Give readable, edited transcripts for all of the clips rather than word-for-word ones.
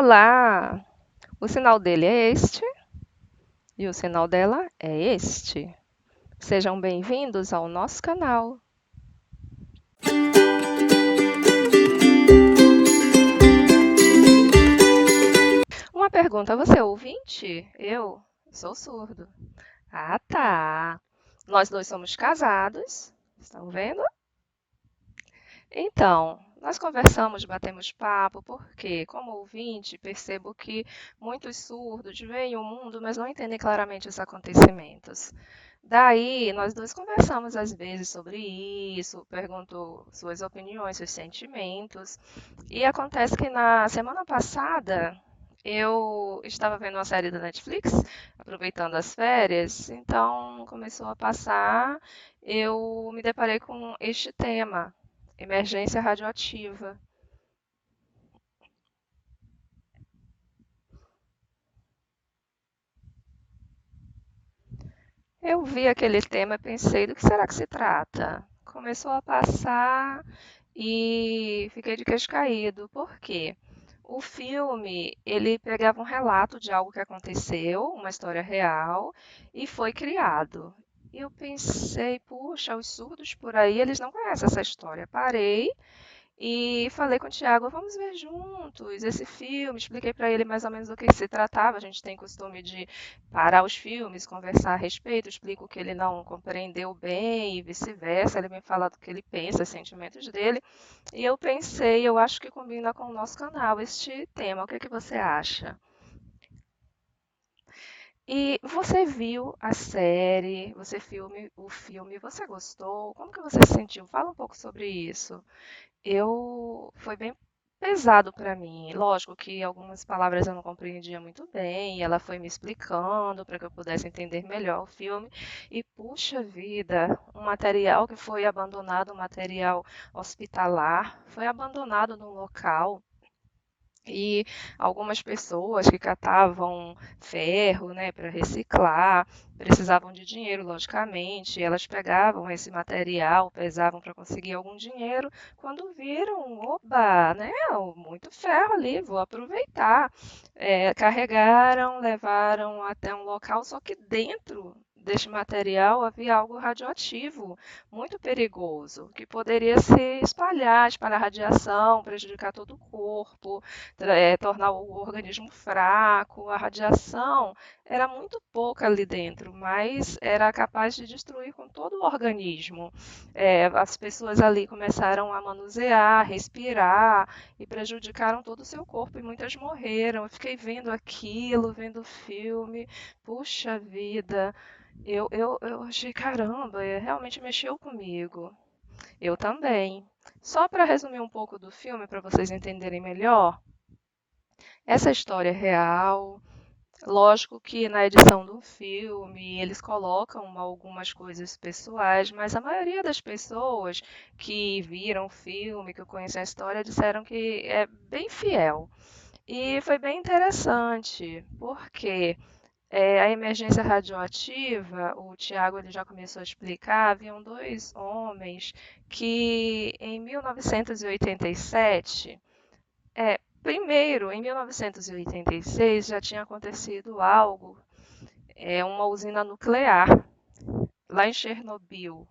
Olá! O sinal dele é este e o sinal dela é este. Sejam bem-vindos ao nosso canal. Uma pergunta, você é ouvinte? Eu sou surdo. Ah, tá. Nós dois somos casados, estão vendo? Então, nós conversamos, batemos papo, porque, como ouvinte, percebo que muitos surdos veem o mundo, mas não entendem claramente os acontecimentos. Daí, nós dois conversamos às vezes sobre isso, pergunto suas opiniões, seus sentimentos. E acontece que na semana passada eu estava vendo uma série da Netflix, aproveitando as férias, então começou a passar, eu me deparei com este tema, emergência radioativa. Eu vi aquele tema e pensei, do que será que se trata? Começou a passar e fiquei de queixo caído. Por quê? O filme, ele pegava um relato de algo que aconteceu, uma história real, e foi criado. E eu pensei, puxa, os surdos por aí, eles não conhecem essa história. Parei e falei com o Thiago, vamos ver juntos esse filme. Expliquei para ele mais ou menos do que se tratava. A gente tem costume de parar os filmes, conversar a respeito. Explico o que ele não compreendeu bem e vice-versa. Ele me fala do que ele pensa, os sentimentos dele. E eu pensei, eu acho que combina com o nosso canal este tema. O que é que você acha? E você viu a série, o filme, você gostou? Como que você se sentiu? Fala um pouco sobre isso. Eu foi bem pesado para mim. Lógico que algumas palavras eu não compreendia muito bem, e ela foi me explicando para que eu pudesse entender melhor o filme. E puxa vida, um material que foi abandonado, um material hospitalar, foi abandonado num local e algumas pessoas que catavam ferro, né, para reciclar, precisavam de dinheiro, logicamente. Elas pegavam esse material, pesavam para conseguir algum dinheiro. Quando viram, oba, né, muito ferro ali, vou aproveitar. Carregaram, levaram até um local, só que dentro deste material havia algo radioativo, muito perigoso, que poderia se espalhar radiação, prejudicar todo o corpo, tornar o organismo fraco. A radiação era muito pouca ali dentro, mas era capaz de destruir com todo o organismo. As pessoas ali começaram a manusear, respirar e prejudicaram todo o seu corpo e muitas morreram. Eu fiquei vendo aquilo, vendo o filme, puxa vida, eu achei, caramba, realmente mexeu comigo. Eu também. Só para resumir um pouco do filme, para vocês entenderem melhor, essa história é real. Lógico que na edição do filme eles colocam algumas coisas pessoais, mas a maioria das pessoas que viram o filme, que conhecem a história, disseram que é bem fiel. E foi bem interessante, porque a emergência radioativa, o Tiago ele já começou a explicar, haviam dois homens que em 1987 primeiro, em 1986 já tinha acontecido algo, uma usina nuclear lá em Chernobyl.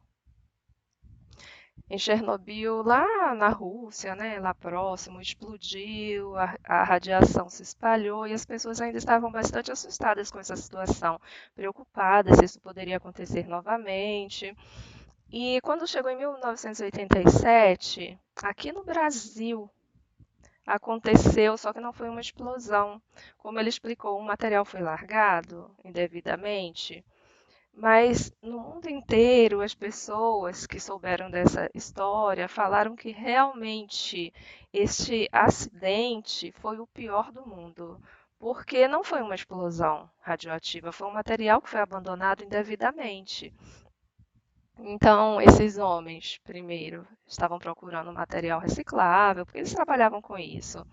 Em Chernobyl, lá na Rússia, né, lá próximo, explodiu, a radiação se espalhou e as pessoas ainda estavam bastante assustadas com essa situação, preocupadas se isso poderia acontecer novamente. E quando chegou em 1987, aqui no Brasil, aconteceu, só que não foi uma explosão. Como ele explicou, o material foi largado indevidamente, mas no mundo inteiro as pessoas que souberam dessa história falaram que realmente este acidente foi o pior do mundo, porque não foi uma explosão radioativa, foi um material que foi abandonado indevidamente. Então, esses homens, primeiro, estavam procurando material reciclável, porque eles trabalhavam com isso.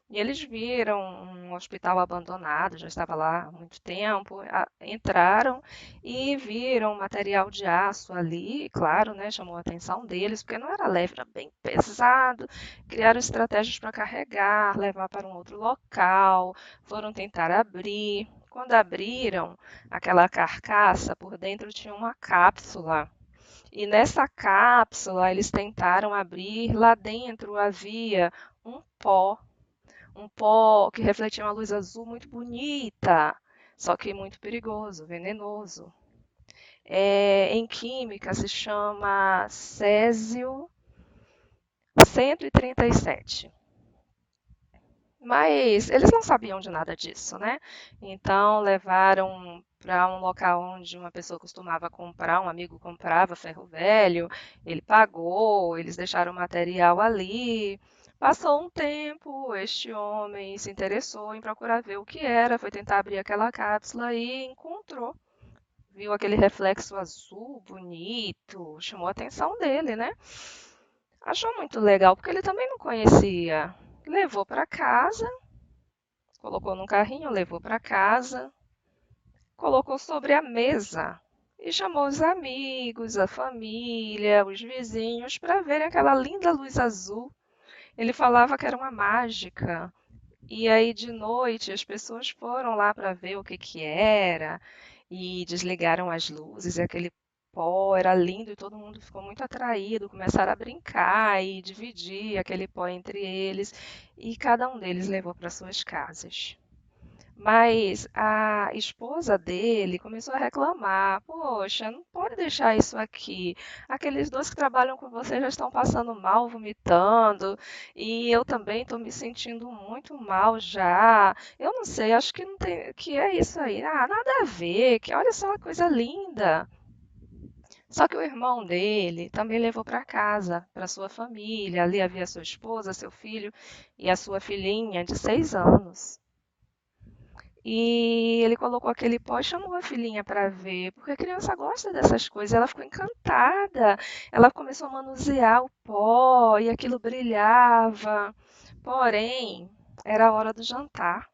E eles viram um hospital abandonado, já estava lá há muito tempo. Entraram e viram material de aço ali, e claro, né, chamou a atenção deles, porque não era leve, era bem pesado. Criaram estratégias para carregar, levar para um outro local, foram tentar abrir. Quando abriram aquela carcaça, por dentro tinha uma cápsula. E nessa cápsula eles tentaram abrir, lá dentro havia um pó, um pó que refletia uma luz azul muito bonita, só que muito perigoso, venenoso. Em química se chama Césio 137. Mas eles não sabiam de nada disso, né? Então levaram para um local onde uma pessoa costumava comprar, um amigo comprava ferro velho, ele pagou, eles deixaram o material ali. Passou um tempo, este homem se interessou em procurar ver o que era, foi tentar abrir aquela cápsula e encontrou. Viu aquele reflexo azul bonito, chamou a atenção dele, né? Achou muito legal, porque ele também não conhecia. Levou para casa, colocou num carrinho, levou para casa, colocou sobre a mesa e chamou os amigos, a família, os vizinhos para verem aquela linda luz azul. Ele falava que era uma mágica. E aí de noite as pessoas foram lá para ver o que que era e desligaram as luzes e aquele pó era lindo e todo mundo ficou muito atraído, começaram a brincar e dividir aquele pó entre eles e cada um deles levou para suas casas. Mas a esposa dele começou a reclamar: Poxa, não pode deixar isso aqui. Aqueles dois que trabalham com você já estão passando mal, vomitando, e eu também estou me sentindo muito mal já. Eu não sei, acho que não tem, que é isso aí. Ah, nada a ver, que olha só que coisa linda. Só que o irmão dele também levou para casa, para sua família. Ali havia sua esposa, seu filho e a sua filhinha de 6 anos. E ele colocou aquele pó e chamou a filhinha para ver, porque a criança gosta dessas coisas. Ela ficou encantada. Ela começou a manusear o pó e aquilo brilhava. Porém, era a hora do jantar.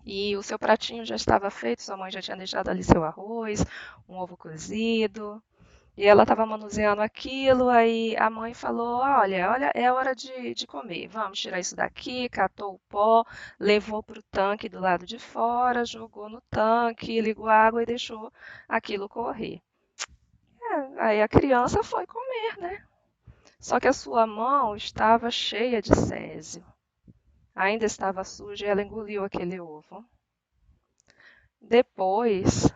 E o seu pratinho já estava feito, sua mãe já tinha deixado ali seu arroz, um ovo cozido. E ela estava manuseando aquilo, aí a mãe falou: olha, é hora de comer. Vamos tirar isso daqui. Catou o pó, levou para o tanque do lado de fora, jogou no tanque, ligou a água e deixou aquilo correr. Aí a criança foi comer, né? Só que a sua mão estava cheia de césio. Ainda estava suja e ela engoliu aquele ovo. Depois,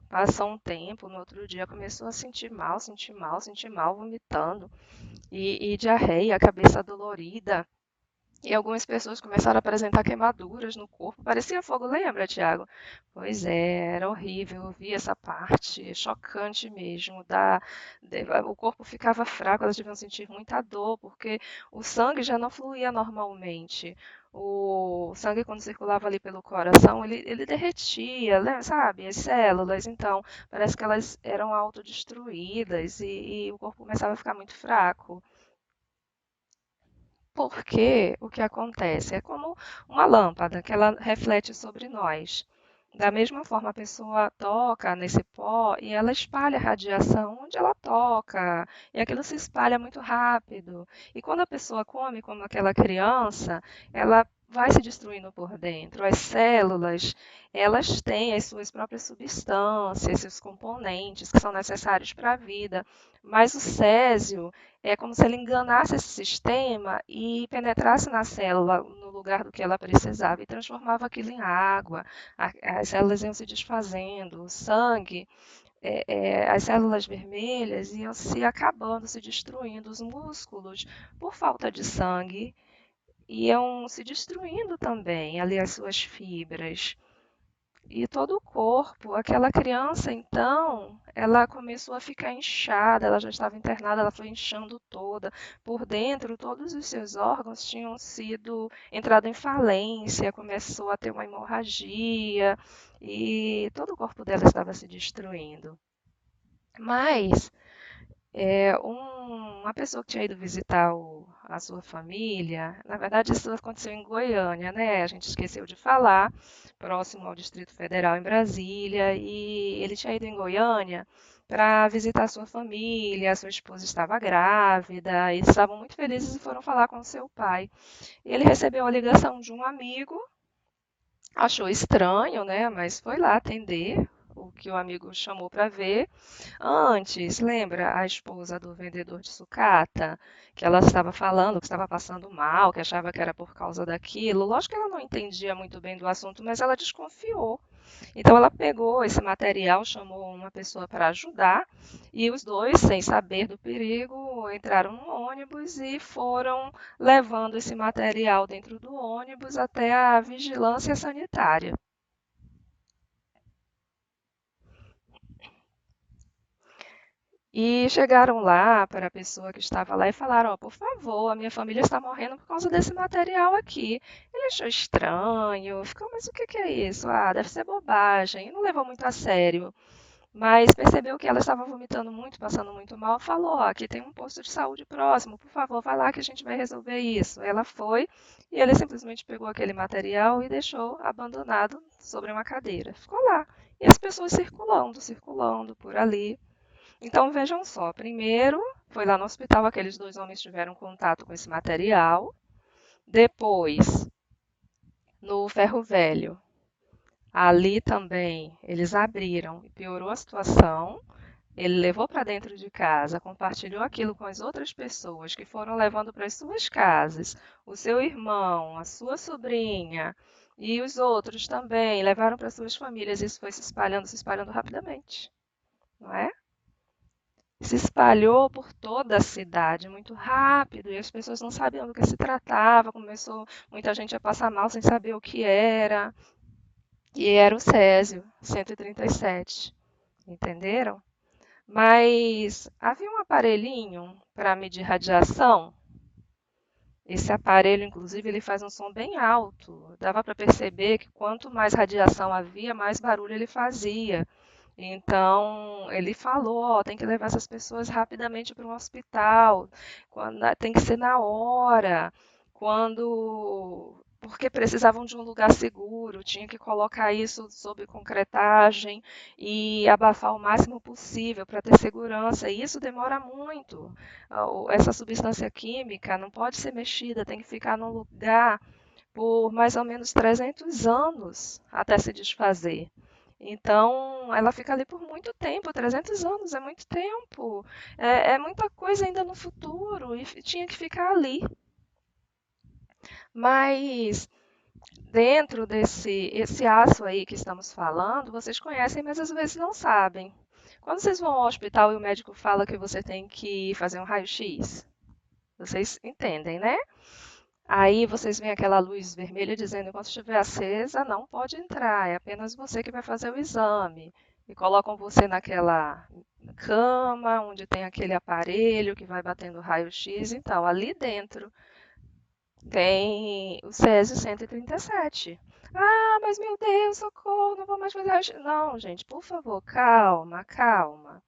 passou um tempo, no outro dia começou a sentir mal, sentir mal, sentir mal, vomitando. E diarreia, cabeça dolorida. E algumas pessoas começaram a apresentar queimaduras no corpo. Parecia fogo, lembra, Tiago? Pois é, era horrível. Eu vi essa parte, chocante mesmo. O corpo ficava fraco, elas deviam sentir muita dor, porque o sangue já não fluía normalmente. O sangue, quando circulava ali pelo coração, ele derretia, sabe? As células. Então, parece que elas eram autodestruídas e o corpo começava a ficar muito fraco. Porque o que acontece é como uma lâmpada que ela reflete sobre nós. Da mesma forma, a pessoa toca nesse pó e ela espalha a radiação onde ela toca, e aquilo se espalha muito rápido. E quando a pessoa come, como aquela criança, ela vai se destruindo por dentro. As células, elas têm as suas próprias substâncias, seus componentes que são necessários para a vida. Mas o césio é como se ele enganasse esse sistema e penetrasse na célula no lugar do que ela precisava e transformava aquilo em água. As células iam se desfazendo, o sangue, as células vermelhas iam se acabando, se destruindo, os músculos, por falta de sangue, iam se destruindo também, ali as suas fibras. E todo o corpo, aquela criança, então, ela começou a ficar inchada, ela já estava internada, ela foi inchando toda. Por dentro, todos os seus órgãos tinham sido entrado em falência, começou a ter uma hemorragia e todo o corpo dela estava se destruindo. Mas Uma pessoa que tinha ido visitar a sua família, na verdade isso aconteceu em Goiânia, né? A gente esqueceu de falar, próximo ao Distrito Federal em Brasília, e ele tinha ido em Goiânia para visitar a sua família, a sua esposa estava grávida, e eles estavam muito felizes e foram falar com seu pai. E ele recebeu a ligação de um amigo, achou estranho, né? Mas foi lá atender o que o amigo chamou para ver. Antes, lembra a esposa do vendedor de sucata? Que ela estava falando que estava passando mal, que achava que era por causa daquilo. Lógico que ela não entendia muito bem do assunto, mas ela desconfiou. Então ela pegou esse material, chamou uma pessoa para ajudar, e os dois, sem saber do perigo, entraram no ônibus e foram levando esse material dentro do ônibus até a vigilância sanitária. E chegaram lá para a pessoa que estava lá e falaram: ó, por favor, a minha família está morrendo por causa desse material aqui. Ele achou estranho, ficou, mas o que que é isso? Ah, deve ser bobagem. E não levou muito a sério. Mas percebeu que ela estava vomitando muito, passando muito mal, falou: ó, aqui tem um posto de saúde próximo, por favor, vai lá que a gente vai resolver isso. Ela foi e ele simplesmente pegou aquele material e deixou abandonado sobre uma cadeira. Ficou lá. E as pessoas circulando, circulando por ali. Então vejam só, primeiro foi lá no hospital, aqueles dois homens tiveram contato com esse material. Depois, no ferro velho, ali também eles abriram e piorou a situação. Ele levou para dentro de casa, compartilhou aquilo com as outras pessoas que foram levando para as suas casas, o seu irmão, a sua sobrinha e os outros também levaram para suas famílias. Isso foi se espalhando rapidamente, não é? Se espalhou por toda a cidade muito rápido e as pessoas não sabiam do que se tratava. Começou muita gente a passar mal sem saber o que era. E era o Césio 137, entenderam? Mas havia um aparelhinho para medir radiação. Esse aparelho, inclusive, ele faz um som bem alto. Dava para perceber que quanto mais radiação havia, mais barulho ele fazia. Então, ele falou, ó, tem que levar essas pessoas rapidamente para um hospital, tem que ser na hora, porque precisavam de um lugar seguro, tinha que colocar isso sob concretagem e abafar o máximo possível para ter segurança, e isso demora muito. Essa substância química não pode ser mexida, tem que ficar num lugar por mais ou menos 300 anos até se desfazer. Então, ela fica ali por muito tempo, 300 anos é muito tempo, é muita coisa ainda no futuro e tinha que ficar ali. Mas dentro desse esse aço aí que estamos falando, vocês conhecem, mas às vezes não sabem. Quando vocês vão ao hospital e o médico fala que você tem que fazer um raio-x, vocês entendem, né? Aí vocês veem aquela luz vermelha dizendo, enquanto estiver acesa, não pode entrar, é apenas você que vai fazer o exame. E colocam você naquela cama, onde tem aquele aparelho que vai batendo raio-x. Então, ali dentro tem o Césio 137. Ah, mas meu Deus, socorro, não vou mais fazer raio-x. Não, gente, por favor, calma, calma.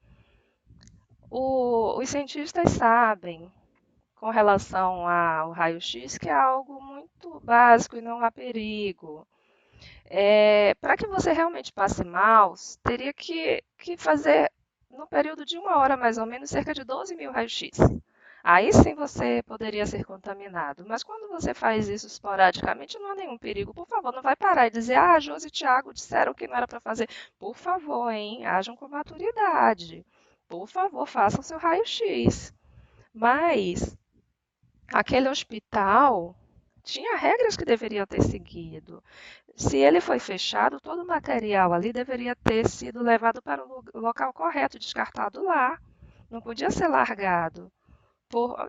Os cientistas sabem com relação ao raio-x, que é algo muito básico e não há perigo. Para que você realmente passe mal, teria que fazer, no período de uma hora mais ou menos, cerca de 12 mil raios-x. Aí sim você poderia ser contaminado. Mas quando você faz isso esporadicamente, não há nenhum perigo. Por favor, não vai parar e dizer, ah, Josi e Thiago disseram que não era para fazer. Por favor, hein? Ajam com maturidade. Por favor, façam seu raio-x. Mas aquele hospital tinha regras que deveriam ter seguido. Se ele foi fechado, todo o material ali deveria ter sido levado para o local correto, descartado lá. Não podia ser largado.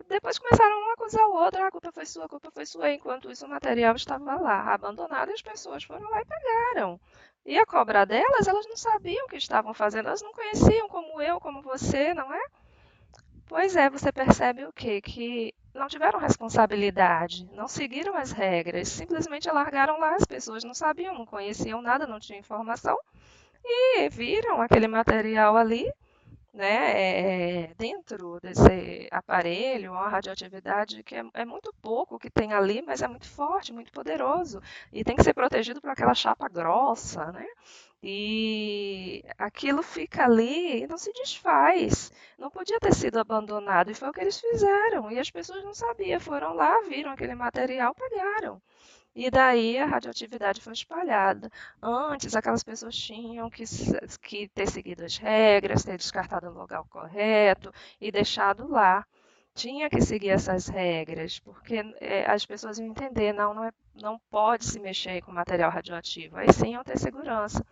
Depois começaram um a acusar o outro, "Ah, a culpa foi sua, a culpa foi sua. Enquanto isso, o material estava lá, abandonado, e as pessoas foram lá e pegaram. E a cobrar delas, elas não sabiam o que estavam fazendo, elas não conheciam como eu, como você, não é? Pois é, você percebe o quê? Que não tiveram responsabilidade, não seguiram as regras, simplesmente largaram lá, as pessoas não sabiam, não conheciam nada, não tinham informação e viram aquele material ali, né, dentro desse aparelho, uma radioatividade que é muito pouco que tem ali, mas é muito forte, muito poderoso, e tem que ser protegido por aquela chapa grossa, né? E aquilo fica ali e não se desfaz. Não podia ter sido abandonado, e foi o que eles fizeram. E as pessoas não sabiam, foram lá, viram aquele material, pagaram. E daí a radioatividade foi espalhada. Antes, aquelas pessoas tinham que ter seguido as regras, ter descartado no local correto e deixado lá. Tinha que seguir essas regras, porque as pessoas iam entender, não pode se mexer com material radioativo. Aí sim iam ter segurança.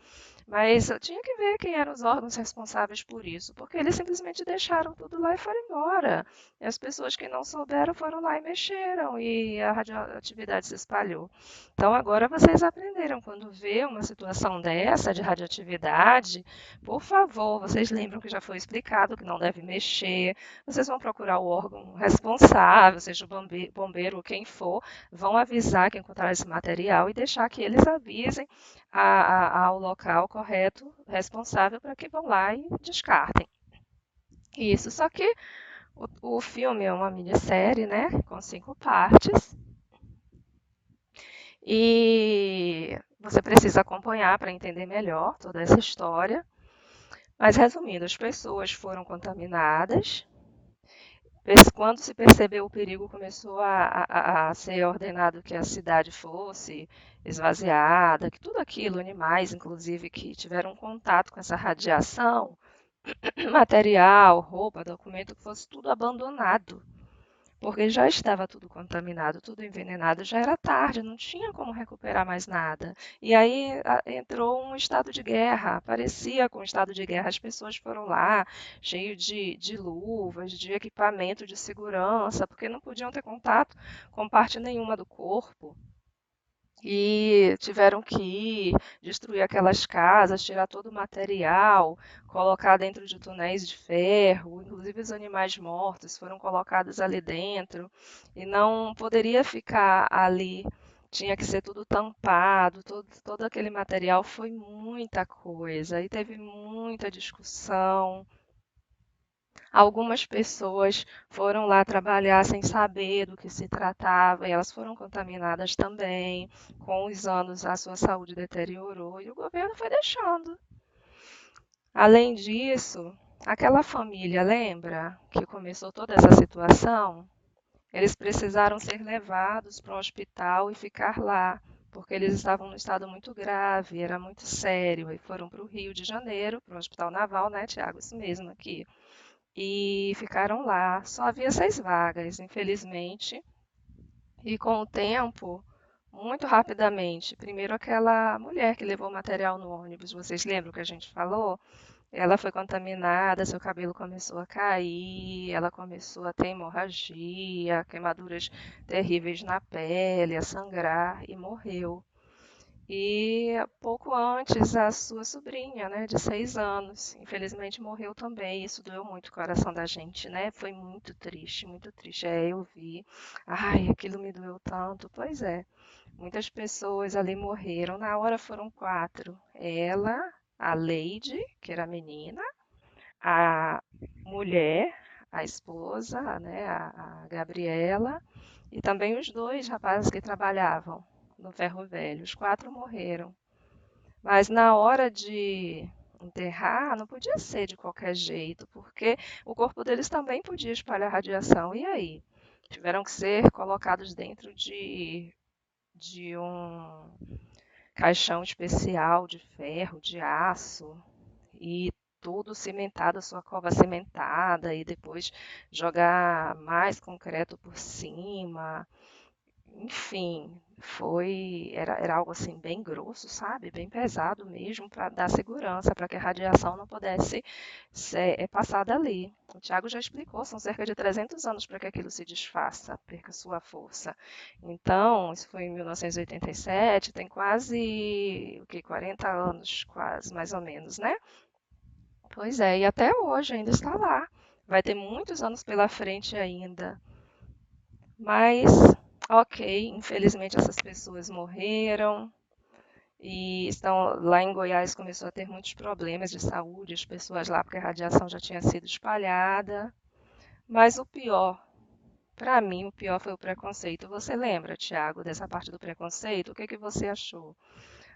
Mas eu tinha que ver quem eram os órgãos responsáveis por isso, porque eles simplesmente deixaram tudo lá e foram embora. E as pessoas que não souberam foram lá e mexeram, e a radioatividade se espalhou. Então agora vocês aprenderam, quando vê uma situação dessa de radioatividade, por favor, vocês lembram que já foi explicado que não deve mexer, vocês vão procurar o órgão responsável, seja o bombeiro ou quem for, vão avisar que encontrar esse material e deixar que eles avisem ao local correto, responsável, para que vão lá e descartem. Isso, só que o filme é uma minissérie, né, com 5 partes, e você precisa acompanhar para entender melhor toda essa história. Mas resumindo, as pessoas foram contaminadas. Quando se percebeu o perigo, começou a ser ordenado que a cidade fosse esvaziada, que tudo aquilo, animais inclusive que tiveram contato com essa radiação, material, roupa, documento, que fosse tudo abandonado, porque já estava tudo contaminado, tudo envenenado, já era tarde, não tinha como recuperar mais nada. E aí entrou um estado de guerra, parecia com um estado de guerra, as pessoas foram lá, cheio de luvas, de equipamento de segurança, porque não podiam ter contato com parte nenhuma do corpo. E tiveram que ir, destruir aquelas casas, tirar todo o material, colocar dentro de túneis de ferro, inclusive os animais mortos foram colocados ali dentro, e não poderia ficar ali, tinha que ser tudo tampado, todo aquele material foi muita coisa, e teve muita discussão. Algumas pessoas foram lá trabalhar sem saber do que se tratava, e elas foram contaminadas também. Com os anos, a sua saúde deteriorou e o governo foi deixando. Além disso, aquela família, lembra que começou toda essa situação? Eles precisaram ser levados para o hospital e ficar lá, porque eles estavam num estado muito grave, era muito sério, e foram para o Rio de Janeiro, para o Hospital Naval, né, Tiago? Isso mesmo aqui, e ficaram lá. Só havia 6 vagas, infelizmente. E com o tempo, muito rapidamente, primeiro aquela mulher que levou o material no ônibus, vocês lembram que a gente falou? Ela foi contaminada, seu cabelo começou a cair, ela começou a ter hemorragia, queimaduras terríveis na pele, a sangrar e morreu. E pouco antes, a sua sobrinha, né, de 6 anos, infelizmente morreu também. Isso doeu muito o coração da gente, né? Foi muito triste, muito triste. Eu vi. Ai, aquilo me doeu tanto. Pois é, muitas pessoas ali morreram. Na hora foram 4. Ela, a Leide, que era a menina, a mulher, a esposa, né, a Gabriela, e também os 2 rapazes que trabalhavam no ferro velho. Os 4 morreram. Mas na hora de enterrar, não podia ser de qualquer jeito, porque o corpo deles também podia espalhar radiação. E aí? Tiveram que ser colocados dentro de um caixão especial de ferro, de aço, e tudo cimentado, a sua cova cimentada, e depois jogar mais concreto por cima. Enfim, era algo assim bem grosso, sabe? Bem pesado mesmo, para dar segurança, para que a radiação não pudesse ser passada ali. O Tiago já explicou, são cerca de 300 anos para que aquilo se desfaça, perca sua força. Então, isso foi em 1987, tem quase, o que, 40 anos, quase, mais ou menos, né? Pois é, e até hoje ainda está lá. Vai ter muitos anos pela frente ainda. Mas, ok, infelizmente essas pessoas morreram. e estão lá em Goiás começou a ter muitos problemas de saúde, as pessoas lá, porque a radiação já tinha sido espalhada. Mas o pior, para mim, o pior foi o preconceito. Você lembra, Tiago, dessa parte do preconceito? O que que você achou?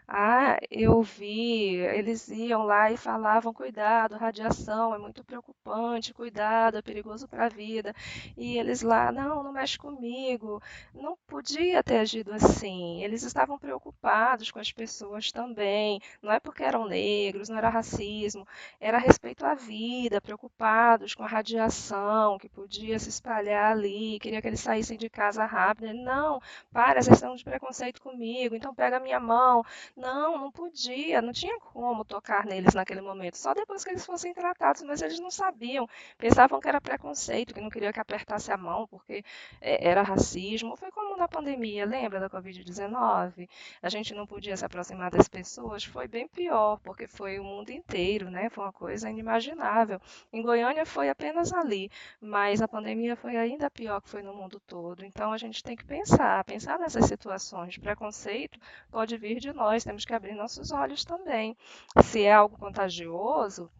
Ah, eu vi, eles iam lá e falavam, cuidado, radiação é muito preocupante, cuidado, é perigoso para a vida. E eles lá, não, não mexe comigo. Não podia ter agido assim. Eles estavam preocupados com as pessoas também. Não é porque eram negros, não era racismo, era respeito à vida, preocupados com a radiação que podia se espalhar ali, queria que eles saíssem de casa rápido. Ele, não, para, vocês estão de preconceito comigo, então pega a minha mão. Não, não podia, não tinha como tocar neles naquele momento, só depois que eles fossem tratados, mas eles não sabiam, pensavam que era preconceito, que não queria que apertasse a mão porque era racismo. Foi como na pandemia, lembra da Covid-19? A gente não podia se aproximar das pessoas, foi bem pior, porque foi o mundo inteiro, né? Foi uma coisa inimaginável. Em Goiânia foi apenas ali, mas a pandemia foi ainda pior que foi no mundo todo. Então a gente tem que pensar nessas situações de preconceito pode vir de nós, temos que abrir nossos olhos também. Se é algo contagioso,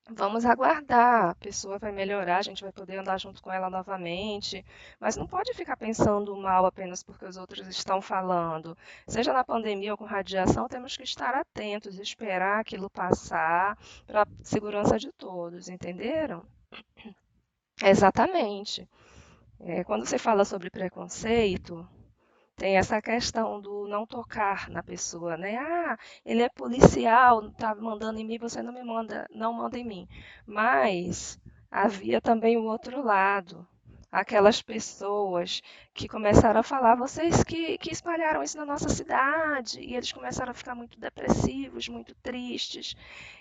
vamos aguardar, a pessoa vai melhorar, a gente vai poder andar junto com ela novamente, mas não pode ficar pensando mal apenas porque os outros estão falando. Seja na pandemia ou com radiação, temos que estar atentos, esperar aquilo passar para a segurança de todos, entenderam? Exatamente. Quando você fala sobre preconceito, tem essa questão do não tocar na pessoa, né? Ah, ele é policial, tá mandando em mim, você não me manda, não manda em mim. Mas havia também o outro lado. Aquelas pessoas que começaram a falar, vocês que espalharam isso na nossa cidade, e eles começaram a ficar muito depressivos, muito tristes.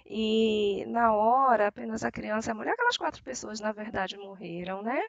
E na hora, apenas a criança e a mulher, aquelas quatro pessoas, na verdade, morreram, né?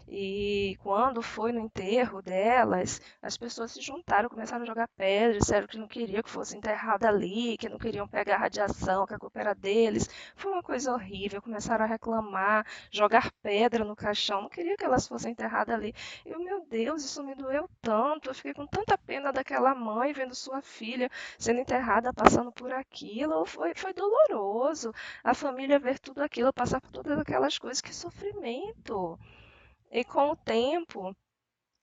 E quando foi no enterro delas, as pessoas se juntaram, começaram a jogar pedra, disseram que não queriam que fosse enterrada ali, que não queriam pegar radiação, que a culpa era deles. Foi uma coisa horrível, começaram a reclamar, jogar pedra no caixão, não queria que elas fossem enterradas ali. Eu, meu Deus, isso me doeu tanto, eu fiquei com tanta pena daquela mãe vendo sua filha sendo enterrada, passando por aquilo. Foi doloroso. A família ver tudo aquilo, passar por todas aquelas coisas, que sofrimento. E com o tempo,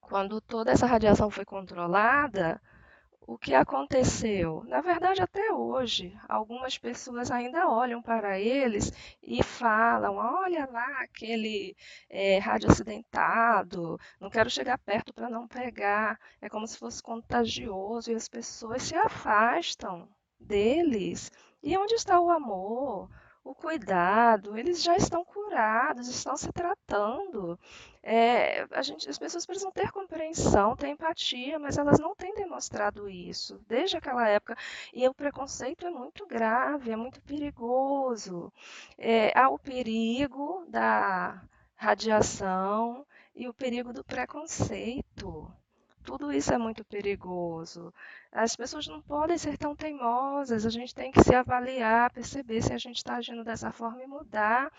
quando toda essa radiação foi controlada, o que aconteceu? Na verdade, até hoje, algumas pessoas ainda olham para eles e falam: olha lá aquele rádio acidentado, não quero chegar perto para não pegar. É como se fosse contagioso e as pessoas se afastam deles. E onde está o amor? O cuidado, eles já estão curados, estão se tratando. As pessoas precisam ter compreensão, ter empatia, mas elas não têm demonstrado isso desde aquela época. E o preconceito é muito grave, é muito perigoso. Há o perigo da radiação e o perigo do preconceito. Tudo isso é muito perigoso. As pessoas não podem ser tão teimosas, a gente tem que se avaliar, perceber se a gente está agindo dessa forma e mudar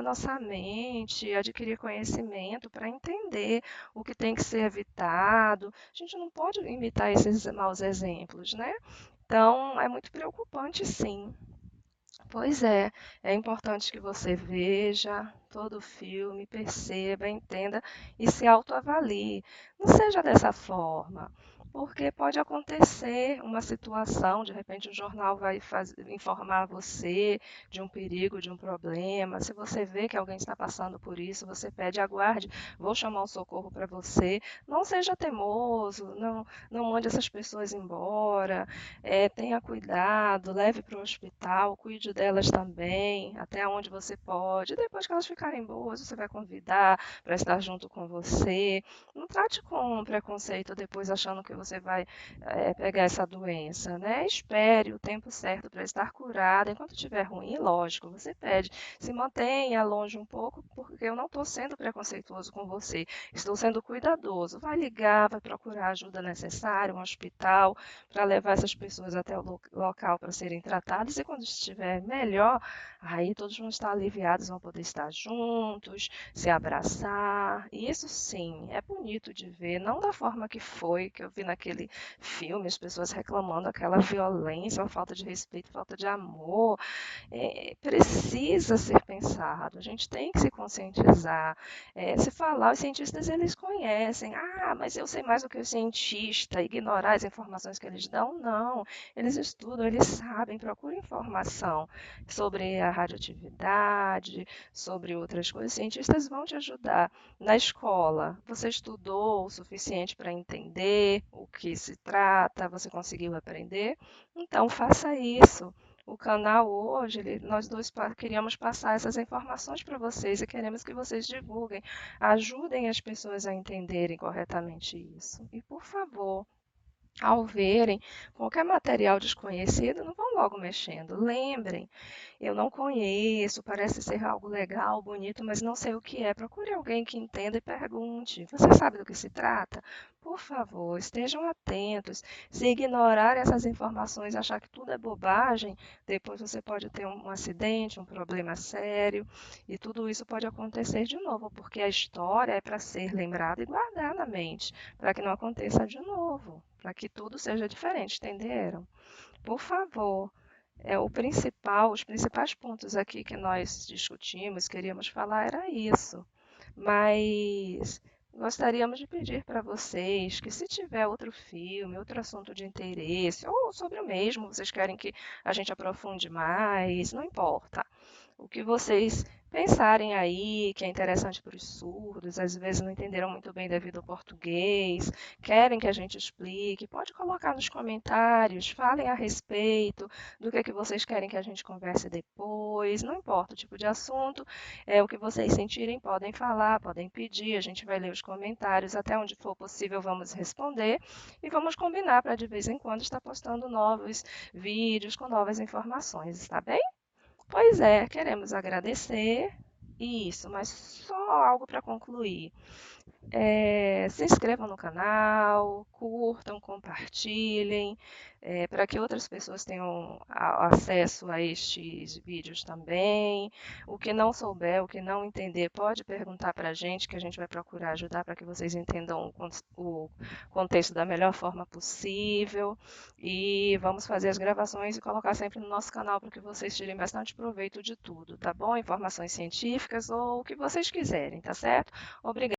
nossa mente, adquirir conhecimento para entender o que tem que ser evitado. A gente não pode imitar esses maus exemplos, né? Então, é muito preocupante, sim. Pois é importante que você veja todo o filme, perceba, entenda e se autoavalie. Não seja dessa forma, porque pode acontecer uma situação, de repente o jornal vai informar você de um perigo, de um problema. Se você vê que alguém está passando por isso, você pede, aguarde, vou chamar um socorro para você. Não seja teimoso, não mande essas pessoas embora. Tenha cuidado, leve para o hospital, cuide delas também, até onde você pode. Depois que elas ficarem boas, você vai convidar para estar junto com você. Não trate com preconceito depois achando que você vai pegar essa doença, né? Espere o tempo certo para estar curada. Enquanto estiver ruim, lógico, você pede. Se mantenha longe um pouco, porque eu não estou sendo preconceituoso com você. Estou sendo cuidadoso. Vai ligar, vai procurar a ajuda necessária, um hospital, para levar essas pessoas até o local para serem tratadas e quando estiver melhor, aí todos vão estar aliviados, vão poder estar juntos, se abraçar. E isso sim, é bonito de ver, não da forma que foi, que eu vi naquele filme, as pessoas reclamando aquela violência, uma falta de respeito, falta de amor, precisa ser pensado, a gente tem que se conscientizar. Se falar, os cientistas eles conhecem, mas eu sei mais do que o cientista, ignorar as informações que eles dão, não, eles estudam, eles sabem, procuram informação sobre a radioatividade, sobre outras coisas, os cientistas vão te ajudar. Na escola, você estudou o suficiente para entender o que se trata, você conseguiu aprender? Então faça isso. O canal hoje, nós dois queríamos passar essas informações para vocês e queremos que vocês divulguem, ajudem as pessoas a entenderem corretamente isso. E, por favor, ao verem qualquer material desconhecido, não vão logo mexendo. Lembrem, eu não conheço, parece ser algo legal, bonito, mas não sei o que é. Procure alguém que entenda e pergunte. Você sabe do que se trata? Por favor, estejam atentos. Se ignorar essas informações, achar que tudo é bobagem, depois você pode ter um acidente, um problema sério, e tudo isso pode acontecer de novo, porque a história é para ser lembrada e guardada na mente, para que não aconteça de novo, para que tudo seja diferente, entenderam? Por favor, os principais pontos aqui que nós discutimos, queríamos falar era isso. Mas gostaríamos de pedir para vocês que se tiver outro filme, outro assunto de interesse, ou sobre o mesmo, vocês querem que a gente aprofunde mais, não importa. O que vocês pensarem aí que é interessante para os surdos, às vezes não entenderam muito bem devido ao português, querem que a gente explique, pode colocar nos comentários, falem a respeito do que vocês querem que a gente converse depois, não importa o tipo de assunto, o que vocês sentirem, podem falar, podem pedir, a gente vai ler os comentários, até onde for possível vamos responder e vamos combinar para de vez em quando estar postando novos vídeos com novas informações, está bem? Pois é, queremos agradecer. Isso, mas só algo para concluir. Se inscrevam no canal, curtam, compartilhem, para que outras pessoas tenham acesso a estes vídeos também. O que não souber, o que não entender, pode perguntar para que a gente vai procurar ajudar para que vocês entendam o contexto da melhor forma possível. E vamos fazer as gravações e colocar sempre no nosso canal para que vocês tirem bastante proveito de tudo, tá bom? Informações científicas ou o que vocês quiserem, tá certo? Obrigada.